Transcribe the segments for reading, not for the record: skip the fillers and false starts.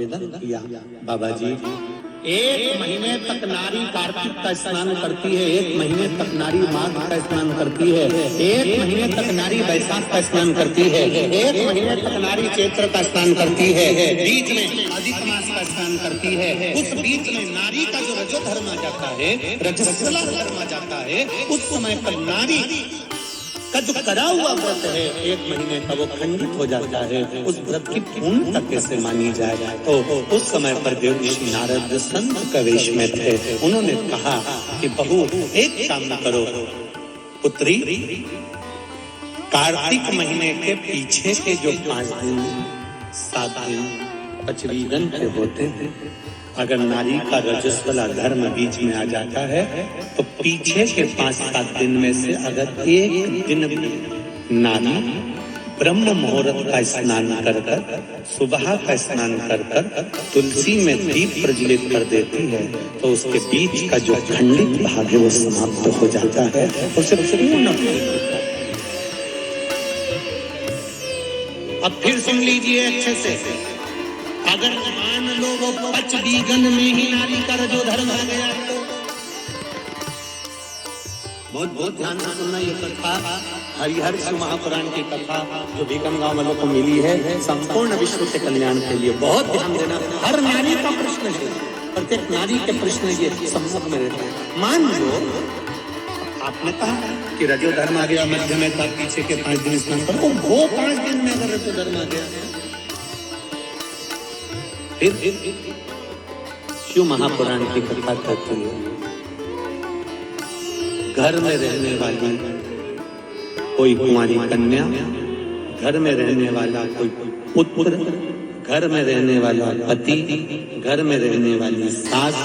निवेदन किया, बाबा जी 1 महीने तक नारी कार्तिक का स्नान करती है, 1 महीने तक नारी माघ का स्नान करती है, 1 महीने तक नारी वैशाख का स्नान करती है, 1 महीने तक नारी चैत्र का स्नान करती है, बीच में अधिक मास का स्नान करती है। उस बीच में नारी का जो रजो धर्म आ जाता है, रजस्वला धर्म आ जाता है, उस समय पर नारी का जो करा हुआ व्रत है 1 महीने का वो खंडित हो जाता है। उस व्रत की पूर्णता कैसे मानी जाए? तो उस समय पर देवऋषि नारद संत के वेश में थे। उन्होंने कहा कि बहू एक काम करो पुत्री, कार्तिक महीने के पीछे के जो 5 दिन 7 दिन पचवीगन के होते हैं, अगर नारी का रजस्वला धर्म बीच में आ जाता है तो पीछे के 5-7 दिन में से अगर एक दिन भी नारी ब्रह्म मुहूर्त का स्नान कर कर, सुबह का स्नान कर कर तुलसी में दीप प्रज्वलित कर देती है तो उसके बीच का जो खंडित भाग है वो समाप्त हो जाता है, उसे पूर्ण। अब फिर सुन लीजिए अच्छे से, अगर मान लो वो पचवीगन में ही नारी का रजो धर्म आ गया तो बहुत ध्यान से सुनना। ये कथा हरिहर शिव महापुराण की कथा जो बीकन गांव वालों को मिली है, संपूर्ण विश्व के कल्याण के लिए बहुत ध्यान देना। हर नारी का प्रश्न है, प्रत्येक नारी के प्रश्न ये सम्मुख में रहते हैं। मान लो आपने कहा कि रजो धर्म आ गया, मध्य में था, पीछे के 5 दिन स्नान करो, वो 5 दिन में अगर रजो धर्म आ गया, फिर शिव महापुराण की कथा कहती है घर में रहने वाली कोई कुंवारी कन्या, घर में रहने वाला कोई पुत्र, घर में रहने वाला पति, घर में रहने वाली सास,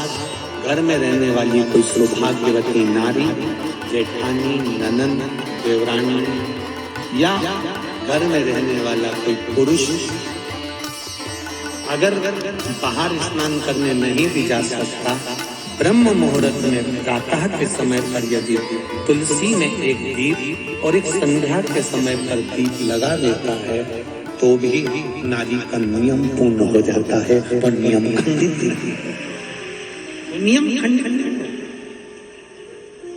घर में रहने वाली कोई सौभाग्यवती नारी, जेठानी, ननंद, देवरानी, या घर में रहने वाला कोई पुरुष अगर बाहर स्नान करने नहीं भी जा सकता, ब्रह्म मुहूर्त में प्रातः के समय पर यदि तुलसी में एक दीप और एक संध्या के समय पर दीप लगा देता है तो भी नारी का नियम पूर्ण हो जाता है और नियम खंडित